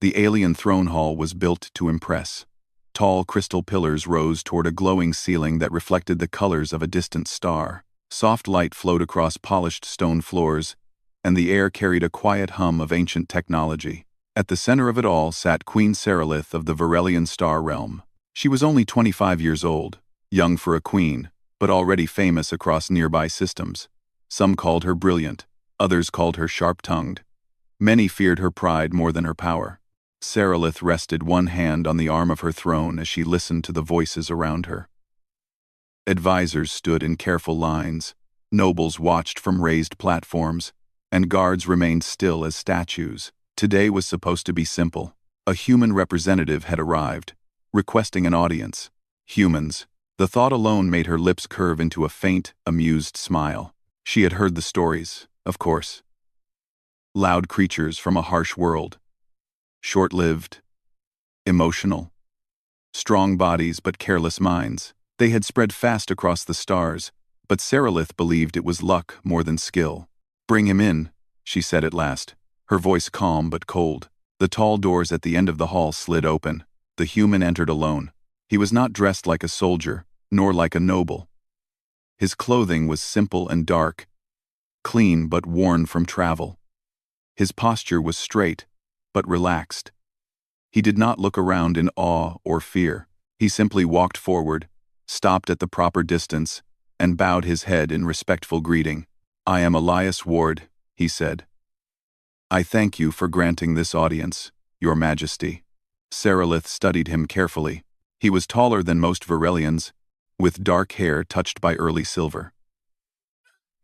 The alien throne hall was built to impress. Tall crystal pillars rose toward a glowing ceiling that reflected the colors of a distant star. Soft light flowed across polished stone floors, and the air carried a quiet hum of ancient technology. At the center of it all sat Queen Sarilith of the Varelian star realm. She was only 25 years old, young for a queen, but already famous across nearby systems. Some called her brilliant, others called her sharp-tongued. Many feared her pride more than her power. Sarilith rested one hand on the arm of her throne as she listened to the voices around her. Advisors stood in careful lines, nobles watched from raised platforms, and guards remained still as statues. Today was supposed to be simple. A human representative had arrived, requesting an audience. Humans. The thought alone made her lips curve into a faint, amused smile. She had heard the stories, of course. Loud creatures from a harsh world. Short-lived. Emotional. Strong bodies but careless minds. They had spread fast across the stars, but Sarilith believed it was luck more than skill. "Bring him in," she said at last, her voice calm but cold. The tall doors at the end of the hall slid open. The human entered alone. He was not dressed like a soldier, nor like a noble. His clothing was simple and dark, clean but worn from travel. His posture was straight, but relaxed. He did not look around in awe or fear. He simply walked forward, stopped at the proper distance, and bowed his head in respectful greeting. "I am Elias Ward," he said. "I thank you for granting this audience, Your Majesty." Sarilith studied him carefully. He was taller than most Varelians, with dark hair touched by early silver.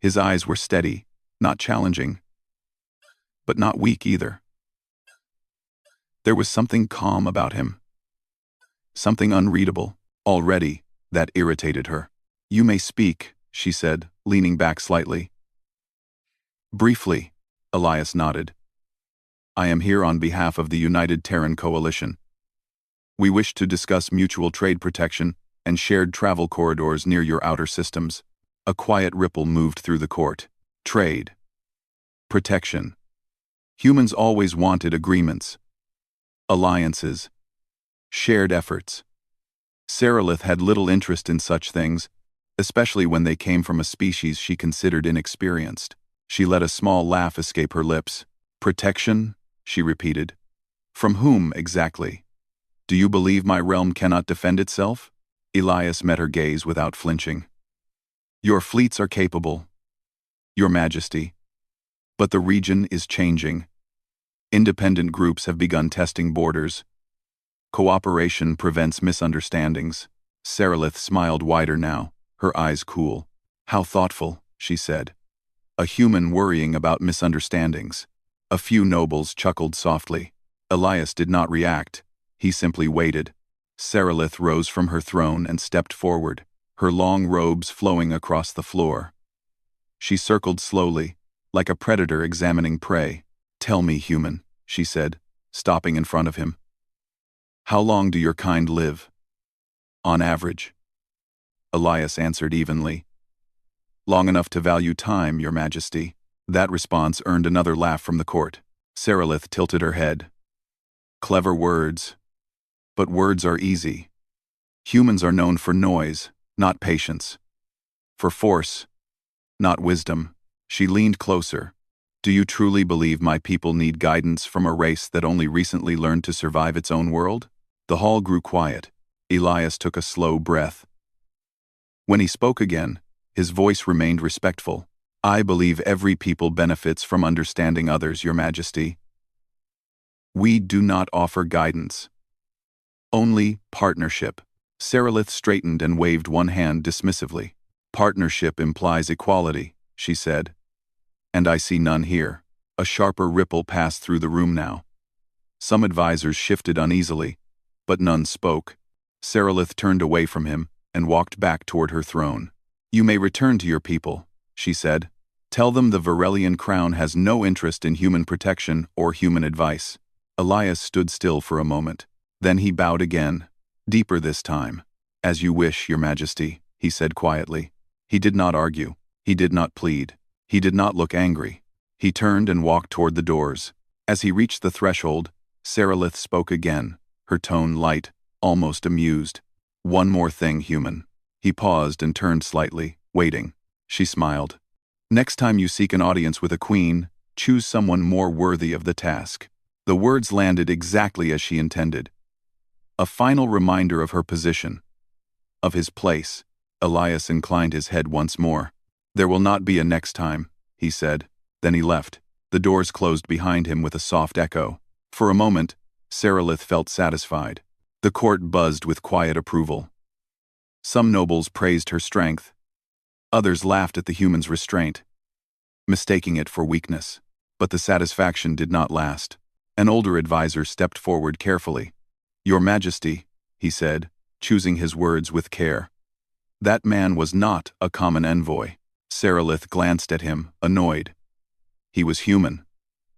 His eyes were steady, not challenging, but not weak either. There was something calm about him. Something unreadable. Already, that irritated her. "You may speak," she said, leaning back slightly. "Briefly," Elias nodded. "I am here on behalf of the United Terran Coalition. We wish to discuss mutual trade protection and shared travel corridors near your outer systems." A quiet ripple moved through the court. Trade. Protection. Humans always wanted agreements. Alliances. Shared efforts. Sarilith had little interest in such things, especially when they came from a species she considered inexperienced. She let a small laugh escape her lips. "Protection?" she repeated. "From whom, exactly? Do you believe my realm cannot defend itself?" Elias met her gaze without flinching. "Your fleets are capable, Your Majesty, but the region is changing. Independent groups have begun testing borders. Cooperation prevents misunderstandings." Sarilith smiled wider now, her eyes cool. "How thoughtful," she said. "A human worrying about misunderstandings." A few nobles chuckled softly. Elias did not react. He simply waited. Sarilith rose from her throne and stepped forward, her long robes flowing across the floor. She circled slowly, like a predator examining prey. "Tell me, human," she said, stopping in front of him. "How long do your kind live? On average?" Elias answered evenly. "Long enough to value time, Your Majesty." That response earned another laugh from the court. Sarilith tilted her head. "Clever words. But words are easy. Humans are known for noise, not patience. For force, not wisdom." She leaned closer. "Do you truly believe my people need guidance from a race that only recently learned to survive its own world?" The hall grew quiet. Elias took a slow breath. When he spoke again, his voice remained respectful. "I believe every people benefits from understanding others, Your Majesty. We do not offer guidance. Only partnership." Sarilith straightened and waved one hand dismissively. "Partnership implies equality," she said. "And I see none here." A sharper ripple passed through the room now. Some advisors shifted uneasily, but none spoke. Sarilith turned away from him and walked back toward her throne. "You may return to your people," she said. "Tell them the Varelian crown has no interest in human protection or human advice." Elias stood still for a moment. Then he bowed again, deeper this time. "As you wish, Your Majesty," he said quietly. He did not argue. He did not plead. He did not look angry. He turned and walked toward the doors. As he reached the threshold, Saralith spoke again, her tone light, almost amused. One more thing, human. He paused and turned slightly, waiting. She smiled. Next time you seek an audience with a queen, choose someone more worthy of the task. The words landed exactly as she intended. A final reminder of her position, of his place. Elias inclined his head once more. There will not be a next time, he said. Then he left. The doors closed behind him with a soft echo. For a moment, Saralith felt satisfied. The court buzzed with quiet approval. Some nobles praised her strength. Others laughed at the human's restraint, mistaking it for weakness. But the satisfaction did not last. An older advisor stepped forward carefully. "Your Majesty," he said, choosing his words with care. That man was not a common envoy. Saralith glanced at him, annoyed. He was human.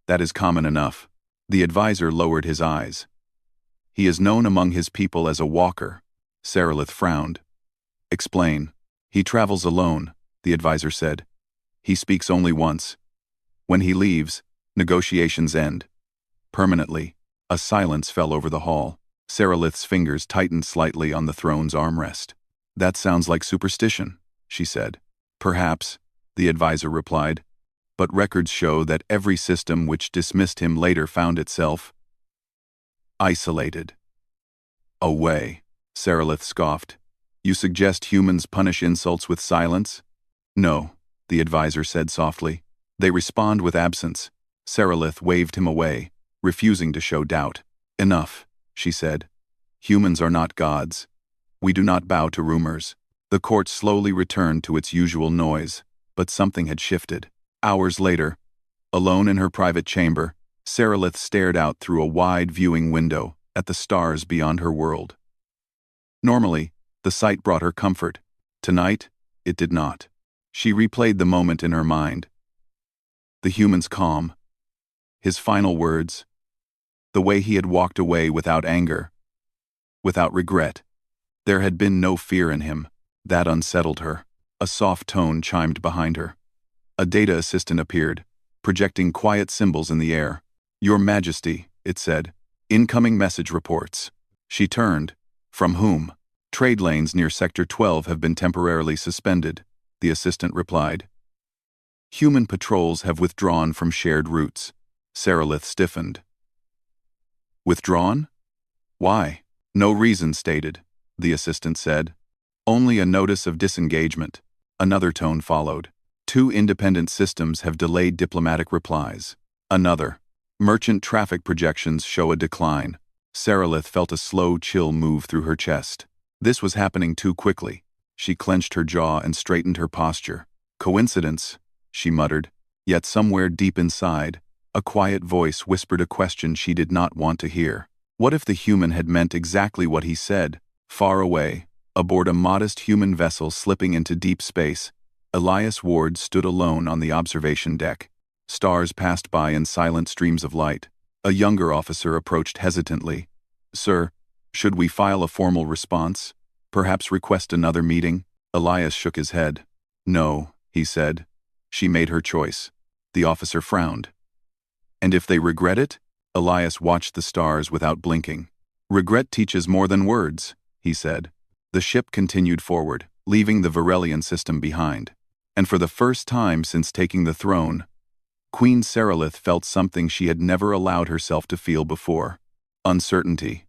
That is common enough. The advisor lowered his eyes. He is known among his people as a walker. Saralith frowned. Explain. He travels alone, the advisor said. He speaks only once. When he leaves, negotiations end. Permanently, a silence fell over the hall. Saralith's fingers tightened slightly on the throne's armrest. That sounds like superstition, she said. Perhaps, the advisor replied, but records show that every system which dismissed him later found itself isolated. Away, Saralith scoffed. You suggest humans punish insults with silence? No, the advisor said softly. They respond with absence. Saralith waved him away, refusing to show doubt. Enough, she said. Humans are not gods. We do not bow to rumors. The court slowly returned to its usual noise, but something had shifted. Hours later, alone in her private chamber, Saralith stared out through a wide viewing window at the stars beyond her world. Normally, the sight brought her comfort. Tonight, it did not. She replayed the moment in her mind. The human's calm, his final words, the way he had walked away without anger, without regret. There had been no fear in him. That unsettled her. A soft tone chimed behind her. A data assistant appeared, projecting quiet symbols in the air. Your Majesty, it said. Incoming message reports. She turned. From whom? Trade lanes near Sector 12 have been temporarily suspended, the assistant replied. Human patrols have withdrawn from shared routes. Saralith stiffened. Withdrawn? Why? No reason stated, the assistant said. Only a notice of disengagement. Another tone followed. 2 independent systems have delayed diplomatic replies. Another. Merchant traffic projections show a decline. Saralith felt a slow chill move through her chest. This was happening too quickly. She clenched her jaw and straightened her posture. Coincidence, she muttered. Yet somewhere deep inside, a quiet voice whispered a question she did not want to hear. What if the human had meant exactly what he said? Far away, aboard a modest human vessel slipping into deep space, Elias Ward stood alone on the observation deck. Stars passed by in silent streams of light. A younger officer approached hesitantly. Sir, should we file a formal response? Perhaps request another meeting? Elias shook his head. No, he said. She made her choice. The officer frowned. And if they regret it? Elias watched the stars without blinking. Regret teaches more than words, he said. The ship continued forward, leaving the Varelian system behind. And for the first time since taking the throne, Queen Saralith felt something she had never allowed herself to feel before. Uncertainty.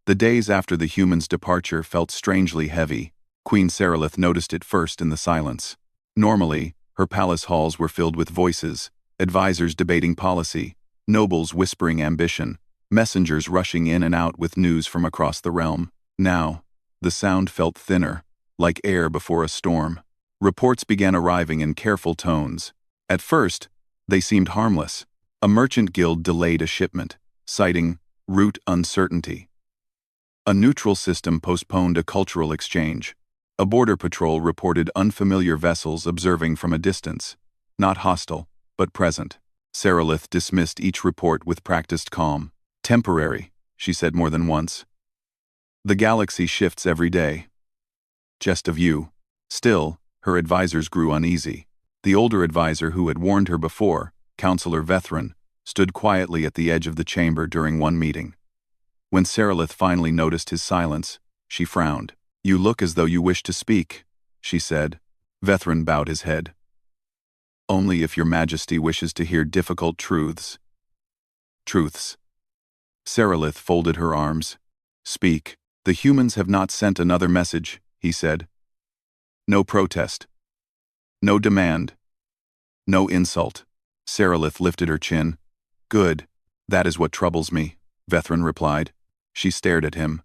The days after the human's departure felt strangely heavy. Queen Saralith noticed it first in the silence. Normally, her palace halls were filled with voices, advisors debating policy, nobles whispering ambition, messengers rushing in and out with news from across the realm. Now, the sound felt thinner, like air before a storm. Reports began arriving in careful tones. At first, they seemed harmless. A merchant guild delayed a shipment, citing route uncertainty. A neutral system postponed a cultural exchange. A border patrol reported unfamiliar vessels observing from a distance, not hostile, but present. Saralith dismissed each report with practiced calm. Temporary, she said more than once. The galaxy shifts every day. Just a view. Still, her advisors grew uneasy. The older advisor who had warned her before, Counselor Vethran, stood quietly at the edge of the chamber during one meeting. When Sarilith finally noticed his silence, she frowned. "You look as though you wish to speak," she said. Vethran bowed his head. "Only if your majesty wishes to hear difficult truths." "Truths." Sarilith folded her arms. "Speak. The humans have not sent another message," he said. "No protest. No demand. No insult." Sarilith lifted her chin. "Good. That is what troubles me," Vethran replied. She stared at him.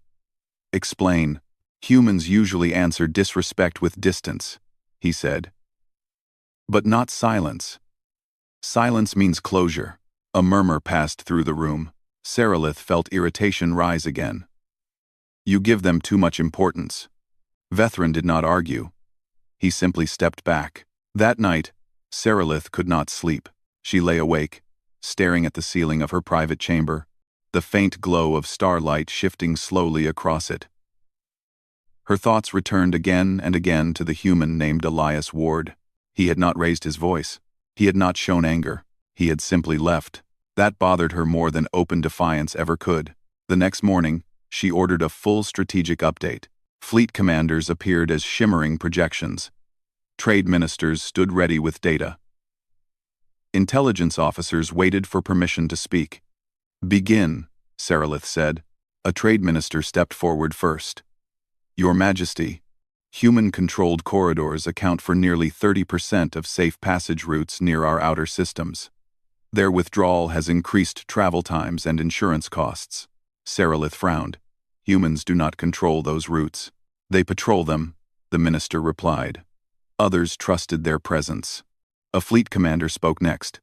"Explain." "Humans usually answer disrespect with distance," he said. "But not silence. Silence means closure." A murmur passed through the room. Sarilith felt irritation rise again. "You give them too much importance." Vethran did not argue. He simply stepped back. That night, Sarilith could not sleep. She lay awake, staring at the ceiling of her private chamber, the faint glow of starlight shifting slowly across it. Her thoughts returned again and again to the human named Elias Ward. He had not raised his voice. He had not shown anger. He had simply left. That bothered her more than open defiance ever could. The next morning, she ordered a full strategic update. Fleet commanders appeared as shimmering projections. Trade ministers stood ready with data. Intelligence officers waited for permission to speak. "Begin," Sarilith said. A trade minister stepped forward first. "Your Majesty, human-controlled corridors account for nearly 30% of safe passage routes near our outer systems. Their withdrawal has increased travel times and insurance costs." Sarilith frowned. "Humans do not control those routes. They patrol them," the minister replied. Others trusted their presence. A fleet commander spoke next.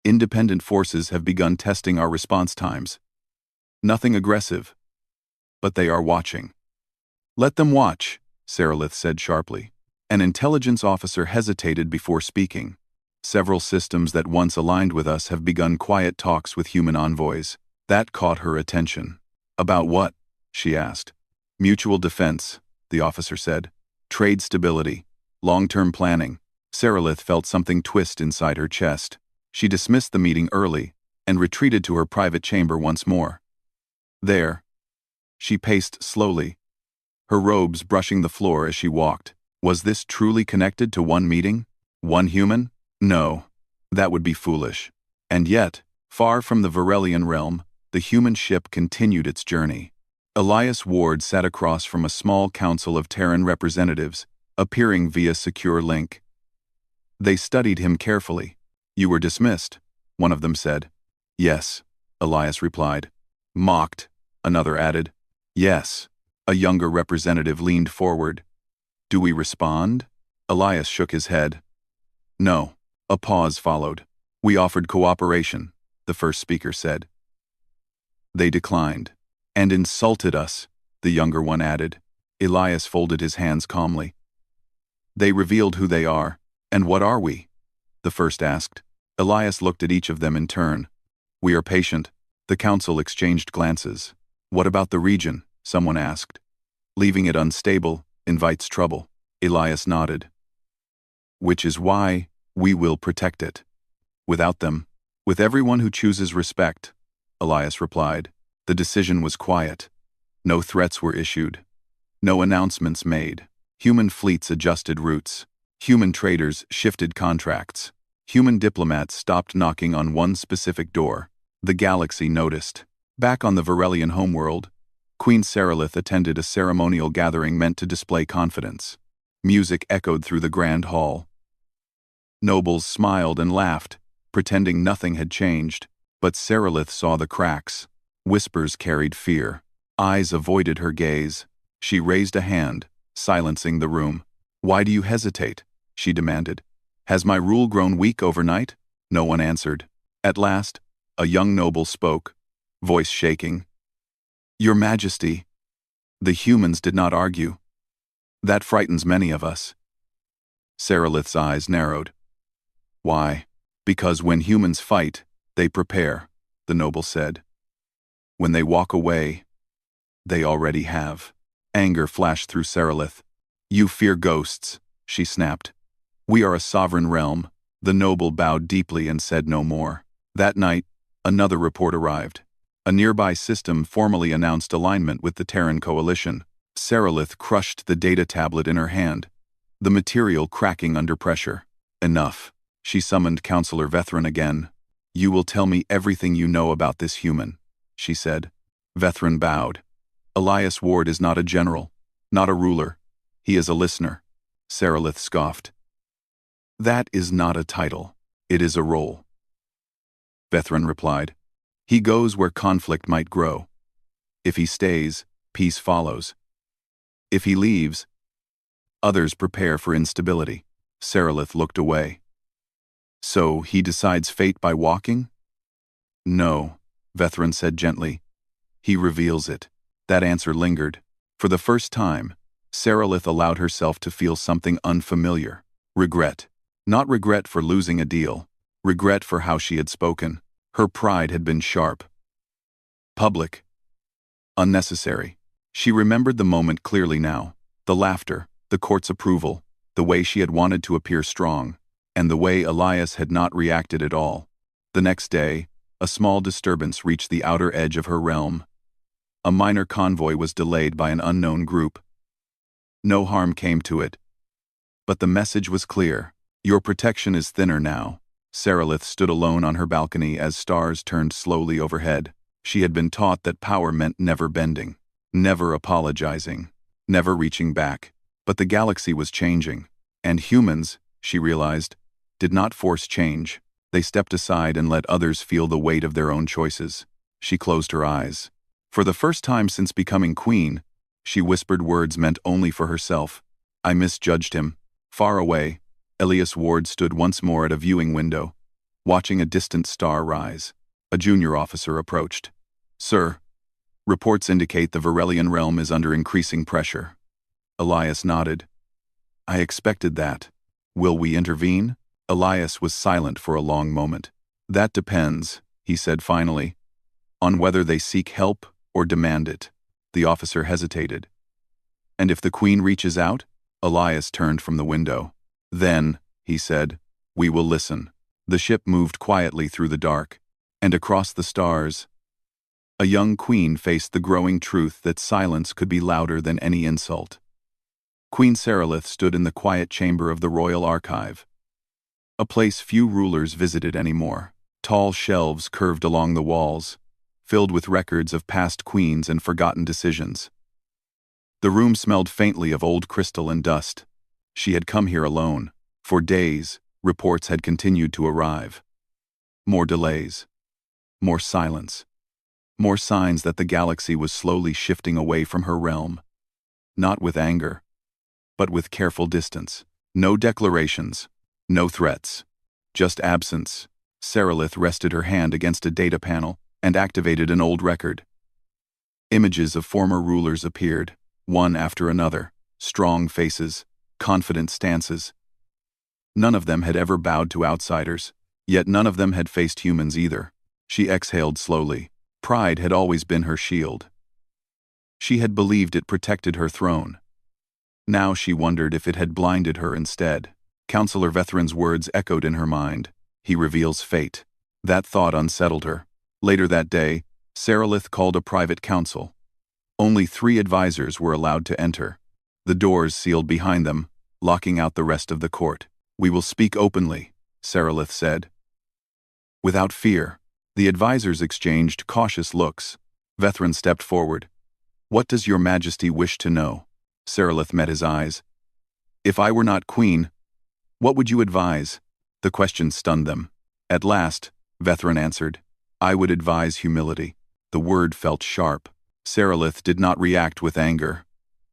"Independent forces have begun testing our response times. Nothing aggressive, but they are watching." "Let them watch," Sarilith said sharply. An intelligence officer hesitated before speaking. "Several systems that once aligned with us have begun quiet talks with human envoys." That caught her attention. "About what?" she asked. "Mutual defense," the officer said. "Trade stability. Long-term planning." Sarilith felt something twist inside her chest. She dismissed the meeting early and retreated to her private chamber once more. There, she paced slowly, her robes brushing the floor as she walked. Was this truly connected to one meeting? One human? No, that would be foolish. And yet, far from the Varelian realm, the human ship continued its journey. Elias Ward sat across from a small council of Terran representatives, appearing via secure link. They studied him carefully. "You were dismissed," one of them said. "Yes," Elias replied. "Mocked," another added. "Yes." A younger representative leaned forward. "Do we respond?" Elias shook his head. "No." A pause followed. "We offered cooperation," the first speaker said. "They declined. And insulted us," the younger one added. Elias folded his hands calmly. "They revealed who they are. And what are we?" the first asked. Elias looked at each of them in turn. "We are patient." The council exchanged glances. "What about the region?" someone asked. "Leaving it unstable invites trouble." Elias nodded. "Which is why we will protect it. Without them, with everyone who chooses respect," Elias replied. The decision was quiet. No threats were issued. No announcements made. Human fleets adjusted routes. Human traders shifted contracts. Human diplomats stopped knocking on one specific door. The galaxy noticed. Back on the Varelian homeworld, Queen Sarilith attended a ceremonial gathering meant to display confidence. Music echoed through the grand hall. Nobles smiled and laughed, pretending nothing had changed. But Sarilith saw the cracks. Whispers carried fear. Eyes avoided her gaze. She raised a hand, silencing the room. "Why do you hesitate?" she demanded. "Has my rule grown weak overnight?" No one answered. At last, a young noble spoke, voice shaking. "Your Majesty." The humans did not argue. "That frightens many of us." Sarilith's eyes narrowed. "Why?" "Because when humans fight, they prepare," the noble said. "When they walk away, they already have." Anger flashed through Sarilith. "You fear ghosts," she snapped. "We are a sovereign realm." The noble bowed deeply and said no more. That night, another report arrived. A nearby system formally announced alignment with the Terran coalition. Seralith crushed the data tablet in her hand, the material cracking under pressure. Enough. She summoned Counselor Vethran again. You will tell me everything you know about this human, she said. Vethran bowed. Elias Ward is not a general, not a ruler. He is a listener. Seralith scoffed. That is not a title. It is a role. Vethran replied. He goes where conflict might grow. If he stays, peace follows. If he leaves, others prepare for instability. Seralith looked away. So he decides fate by walking? No, Vethran said gently. He reveals it. That answer lingered. For the first time, Seralith allowed herself to feel something unfamiliar. Regret. Not regret for losing a deal. Regret for how she had spoken. Her pride had been sharp. Public. Unnecessary. She remembered the moment clearly now. The laughter, the court's approval, the way she had wanted to appear strong, and the way Elias had not reacted at all. The next day, a small disturbance reached the outer edge of her realm. A minor convoy was delayed by an unknown group. No harm came to it. But the message was clear. Your protection is thinner now. Seralith stood alone on her balcony as stars turned slowly overhead. She had been taught that power meant never bending, never apologizing, never reaching back. But the galaxy was changing, and humans, she realized, did not force change. They stepped aside and let others feel the weight of their own choices. She closed her eyes. For the first time since becoming queen, she whispered words meant only for herself. I misjudged him. Far away, Elias Ward stood once more at a viewing window, watching a distant star rise. A junior officer approached. Sir, reports indicate the Varelian realm is under increasing pressure. Elias nodded. I expected that. Will we intervene? Elias was silent for a long moment. That depends, he said finally, on whether they seek help or demand it. The officer hesitated. And if the queen reaches out? Elias turned from the window. Then, he said, we will listen. The ship moved quietly through the dark, and across the stars, a young queen faced the growing truth that silence could be louder than any insult. Queen Seralith stood in the quiet chamber of the Royal Archive, a place few rulers visited anymore. Tall shelves curved along the walls, filled with records of past queens and forgotten decisions. The room smelled faintly of old crystal and dust. She had come here alone. For days, reports had continued to arrive. More delays. More silence. More signs that the galaxy was slowly shifting away from her realm. Not with anger, but with careful distance. No declarations. No threats. Just absence. Seralith rested her hand against a data panel and activated an old record. Images of former rulers appeared, one after another. Strong faces. Confident stances. None of them had ever bowed to outsiders, yet none of them had faced humans either. She exhaled slowly. Pride had always been her shield. She had believed it protected her throne. Now she wondered if it had blinded her instead. Counselor Vethran's words echoed in her mind. He reveals fate. That thought unsettled her. Later that day, Seralith called a private council. Only 3 advisors were allowed to enter. The doors sealed behind them, locking out the rest of the court. We will speak openly, Seralith said. Without fear, the advisors exchanged cautious looks. Vethran stepped forward. What does your majesty wish to know? Seralith met his eyes. If I were not queen, what would you advise? The question stunned them. At last, Vethran answered, I would advise humility. The word felt sharp. Seralith did not react with anger.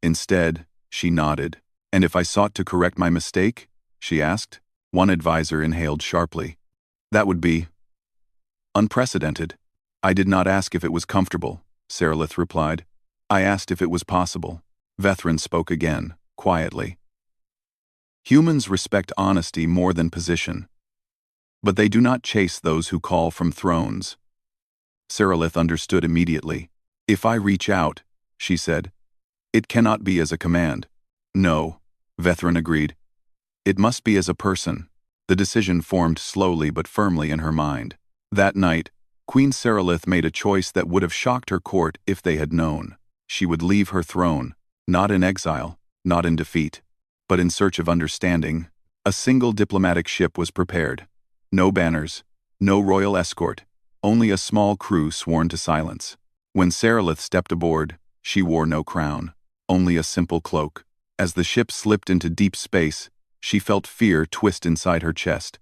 Instead, she nodded. And if I sought to correct my mistake? She asked. One advisor inhaled sharply. That would be unprecedented. I did not ask if it was comfortable, Seralith replied. I asked if it was possible. Vethran spoke again, quietly. Humans respect honesty more than position, but they do not chase those who call from thrones. Seralith understood immediately. If I reach out, she said, it cannot be as a command. No, Vethran agreed. It must be as a person. The decision formed slowly but firmly in her mind. That night, Queen Seralith made a choice that would have shocked her court if they had known. She would leave her throne, not in exile, not in defeat, but in search of understanding. A single diplomatic ship was prepared. No banners, no royal escort, only a small crew sworn to silence. When Seralith stepped aboard, she wore no crown, only a simple cloak. As the ship slipped into deep space, she felt fear twist inside her chest.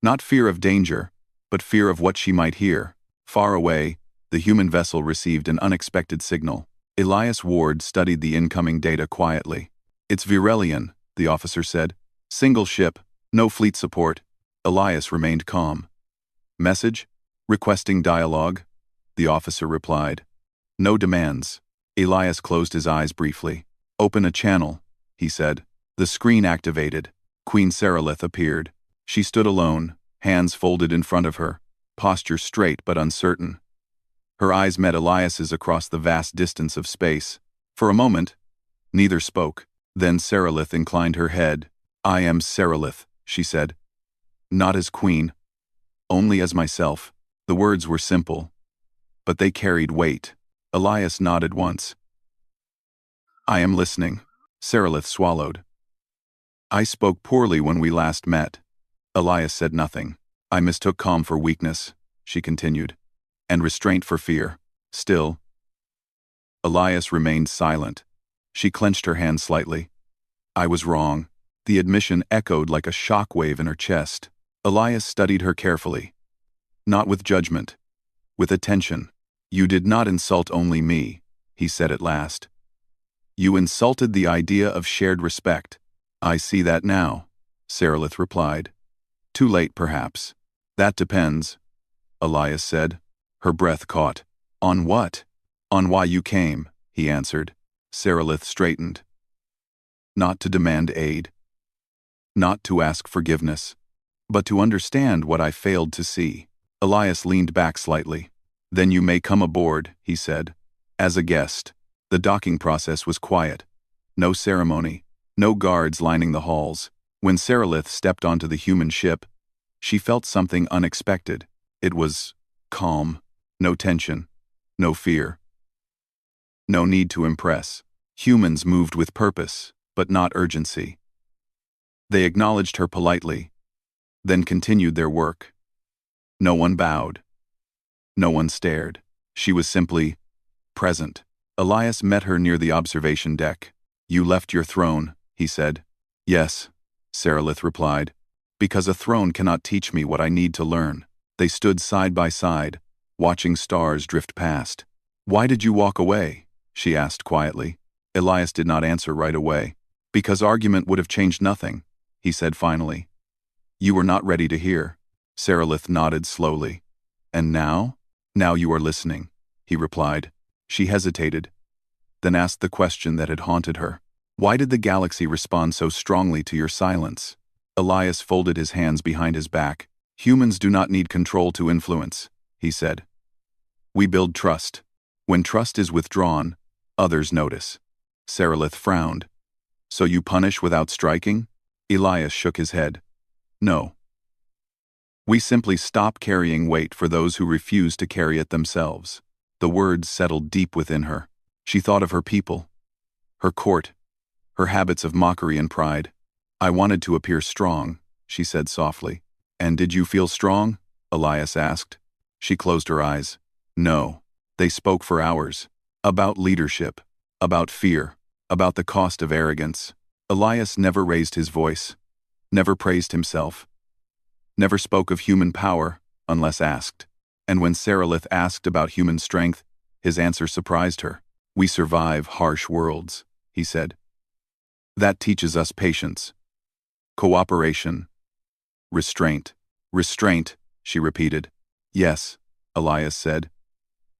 Not fear of danger, but fear of what she might hear. Far away, the human vessel received an unexpected signal. Elias Ward studied the incoming data quietly. "It's Virelian," the officer said. "Single ship, no fleet support." Elias remained calm. "Message? Requesting dialogue?" The officer replied. "No demands." Elias closed his eyes briefly. "Open a channel," he said. The screen activated. Queen Seralith appeared. She stood alone, hands folded in front of her, posture straight but uncertain. Her eyes met Elias's across the vast distance of space. For a moment, neither spoke. Then Seralith inclined her head. "I am Seralith," she said. "Not as queen, only as myself." The words were simple, but they carried weight. Elias nodded once. "I am listening." Seralith swallowed. "I spoke poorly when we last met." Elias said nothing. "I mistook calm for weakness," she continued, "and restraint for fear." Still, Elias remained silent. She clenched her hand slightly. "I was wrong." The admission echoed like a shock wave in her chest. Elias studied her carefully. Not with judgment, with attention. "You did not insult only me," he said at last. "You insulted the idea of shared respect." "I see that now," Seralith replied. "Too late, perhaps." "That depends," Elias said. Her breath caught. "On what?" "On why you came," he answered. Seralith straightened. "Not to demand aid. Not to ask forgiveness. But to understand what I failed to see." Elias leaned back slightly. "Then you may come aboard," he said. "As a guest." The docking process was quiet. No ceremony, no guards lining the halls. When Seralith stepped onto the human ship, she felt something unexpected. It was calm, no tension, no fear. No need to impress. Humans moved with purpose, but not urgency. They acknowledged her politely, then continued their work. No one bowed. No one stared. She was simply present. Elias met her near the observation deck. "You left your throne," he said. "Yes," Seralith replied, "because a throne cannot teach me what I need to learn." They stood side by side, watching stars drift past. "Why did you walk away?" she asked quietly. Elias did not answer right away. "Because argument would have changed nothing," he said finally. "You were not ready to hear." Seralith nodded slowly. "And now?" "Now you are listening," he replied. She hesitated, then asked the question that had haunted her. "Why did the galaxy respond so strongly to your silence?" Elias folded his hands behind his back. "Humans do not need control to influence," he said. "We build trust. When trust is withdrawn, others notice." Seralith frowned. "So you punish without striking?" Elias shook his head. "No. We simply stop carrying weight for those who refuse to carry it themselves." The words settled deep within her. She thought of her people, her court, her habits of mockery and pride. "I wanted to appear strong," she said softly. "And did you feel strong?" Elias asked. She closed her eyes. "No." They spoke for hours. About leadership, about fear, about the cost of arrogance. Elias never raised his voice, never praised himself, never spoke of human power unless asked. And when Seralith asked about human strength, his answer surprised her. "We survive harsh worlds," he said. "That teaches us patience, cooperation, restraint." "Restraint," she repeated. "Yes," Elias said.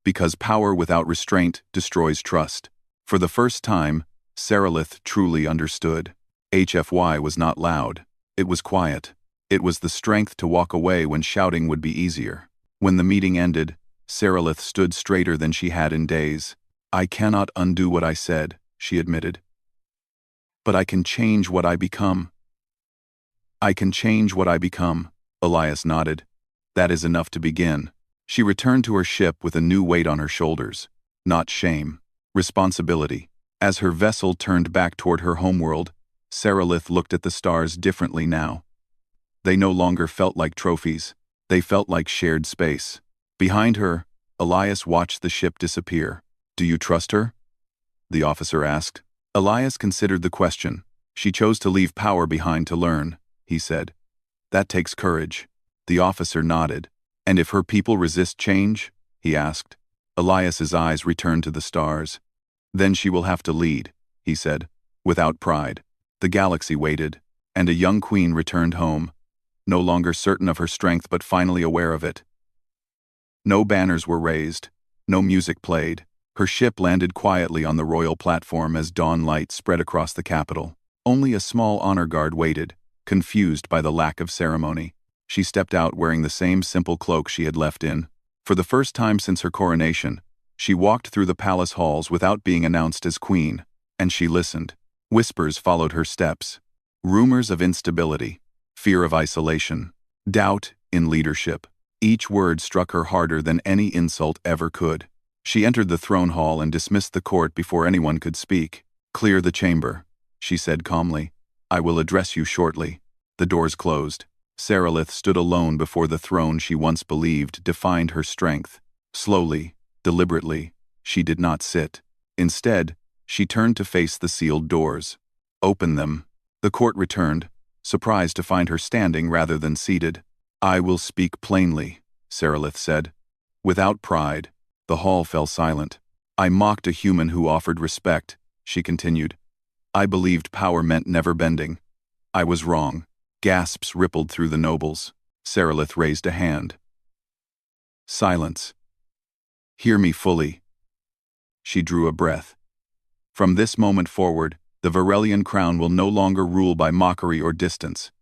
"Because power without restraint destroys trust." For the first time, Seralith truly understood. HFY was not loud. It was quiet. It was the strength to walk away when shouting would be easier. When the meeting ended, Seralith stood straighter than she had in days. "I cannot undo what I said," she admitted. "But I can change what I become." "I can change what I become," Elias nodded. That is enough to begin. She returned to her ship with a new weight on her shoulders. Not shame. Responsibility. As her vessel turned back toward her homeworld, Sarilith looked at the stars differently now. They no longer felt like trophies. They felt like shared space. Behind her, Elias watched the ship disappear. "Do you trust her?" the officer asked. Elias considered the question. "She chose to leave power behind to learn," he said. "That takes courage." The officer nodded. "And if her people resist change?" he asked. Elias's eyes returned to the stars. "Then she will have to lead," he said, without pride. The galaxy waited, and a young queen returned home, no longer certain of her strength but finally aware of it. No banners were raised, no music played. Her ship landed quietly on the royal platform as dawn light spread across the capital. Only a small honor guard waited, confused by the lack of ceremony. She stepped out wearing the same simple cloak she had left in. For the first time since her coronation, she walked through the palace halls without being announced as queen, and she listened. Whispers followed her steps. Rumors of instability, fear of isolation, doubt in leadership. Each word struck her harder than any insult ever could. She entered the throne hall and dismissed the court before anyone could speak. "Clear the chamber," she said calmly. "I will address you shortly." The doors closed. Sarilith stood alone before the throne she once believed defined her strength. Slowly, deliberately, she did not sit. Instead, she turned to face the sealed doors. "Open them." The court returned, surprised to find her standing rather than seated. "I will speak plainly," Sarilith said. Without pride, the hall fell silent. "I mocked a human who offered respect," she continued. "I believed power meant never bending. I was wrong." Gasps rippled through the nobles. Sarilith raised a hand. "Silence. Hear me fully." She drew a breath. "From this moment forward, the Varelian crown will no longer rule by mockery or distance.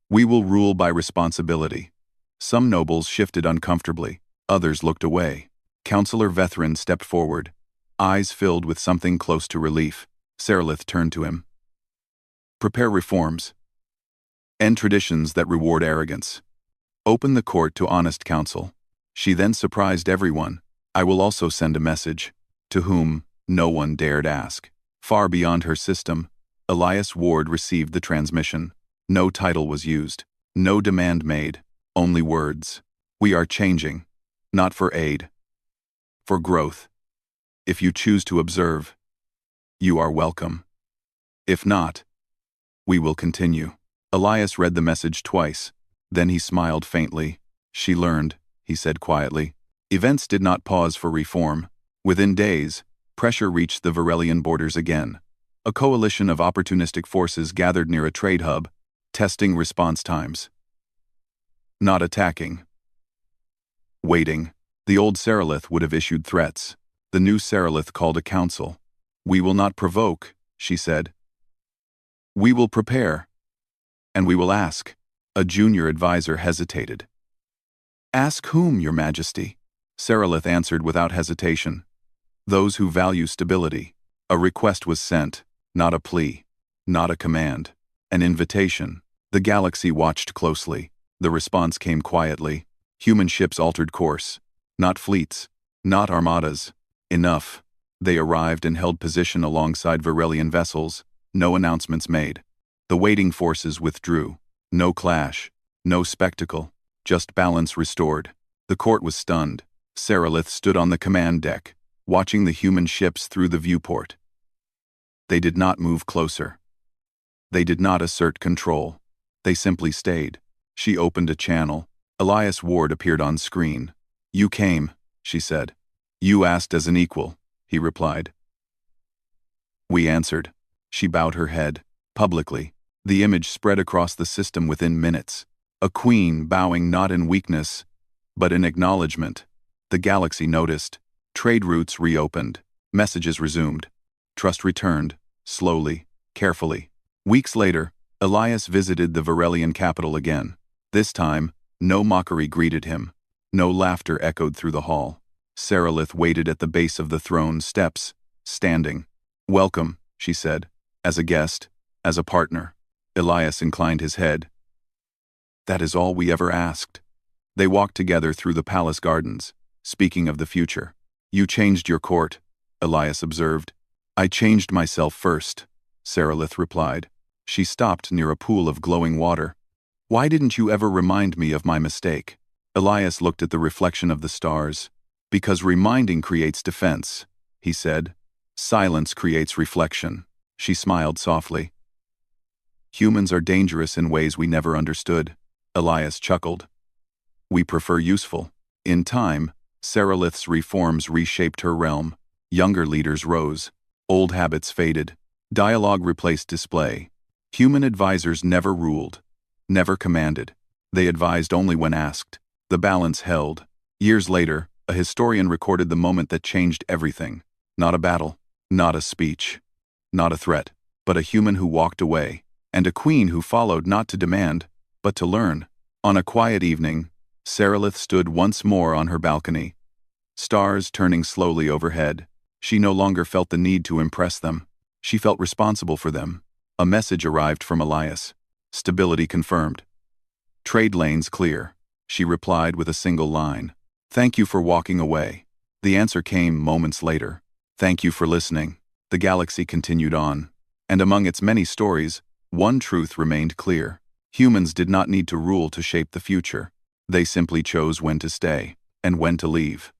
We will rule by responsibility." Some nobles shifted uncomfortably. Others looked away. Councillor Vethrin stepped forward, eyes filled with something close to relief. Sarilith turned to him. "Prepare reforms. End traditions that reward arrogance. Open the court to honest counsel." She then surprised everyone. "I will also send a message." To whom no one dared ask. Far beyond her system, Elias Ward received the transmission. No title was used. No demand made. Only words. "We are changing. Not for aid. For growth. If you choose to observe, you are welcome. If not, we will continue." Elias read the message twice. Then he smiled faintly. "She learned," he said quietly. Events did not pause for reform. Within days, pressure reached the Varelian borders again. A coalition of opportunistic forces gathered near a trade hub, testing response times. Not attacking. Waiting. The old Sarilith would have issued threats. The new Sarilith called a council. "We will not provoke," she said. "We will prepare. And we will ask." A junior advisor hesitated. "Ask whom, Your Majesty?" Sarilith answered without hesitation. "Those who value stability." A request was sent, not a plea, not a command, an invitation. The galaxy watched closely. The response came quietly. Human ships altered course. Not fleets, not armadas. Enough. They arrived and held position alongside Varelian vessels. No announcements made. The waiting forces withdrew. No clash, no spectacle, just balance restored. The court was stunned. Sarilith stood on the command deck, watching the human ships through the viewport. They did not move closer. They did not assert control. They simply stayed. She opened a channel. Elias Ward appeared on screen. "You came," she said. "You asked as an equal," he replied. "We answered." She bowed her head, publicly. The image spread across the system within minutes. A queen bowing not in weakness, but in acknowledgement. The galaxy noticed. Trade routes reopened. Messages resumed. Trust returned, slowly, carefully. Weeks later, Elias visited the Varelian capital again. This time, no mockery greeted him. No laughter echoed through the hall. Sarilith waited at the base of the throne steps, standing. "Welcome," she said, "as a guest, as a partner." Elias inclined his head. "That is all we ever asked." They walked together through the palace gardens, speaking of the future. You changed your court, Elias observed. I changed myself first, Sarilith replied. She stopped near a pool of glowing water. Why didn't you ever remind me of my mistake? Elias looked at the reflection of the stars. Because reminding creates defense, he said. Silence creates reflection. She smiled softly. Humans are dangerous in ways we never understood, Elias chuckled. We prefer useful. In time, Sarilith's reforms reshaped her realm. Younger leaders rose. Old habits faded. Dialogue replaced display. Human advisors never ruled, never commanded. They advised only when asked. The balance held. Years later, a historian recorded the moment that changed everything. Not a battle, not a speech, not a threat, but a human who walked away, and a queen who followed not to demand, but to learn. On a quiet evening, Sarilith stood once more on her balcony. Stars turning slowly overhead. She no longer felt the need to impress them. She felt responsible for them. A message arrived from Elias. Stability confirmed. Trade lanes clear, she replied with a single line. Thank you for walking away. The answer came moments later. Thank you for listening. The galaxy continued on. And among its many stories, one truth remained clear. Humans did not need to rule to shape the future. They simply chose when to stay and when to leave.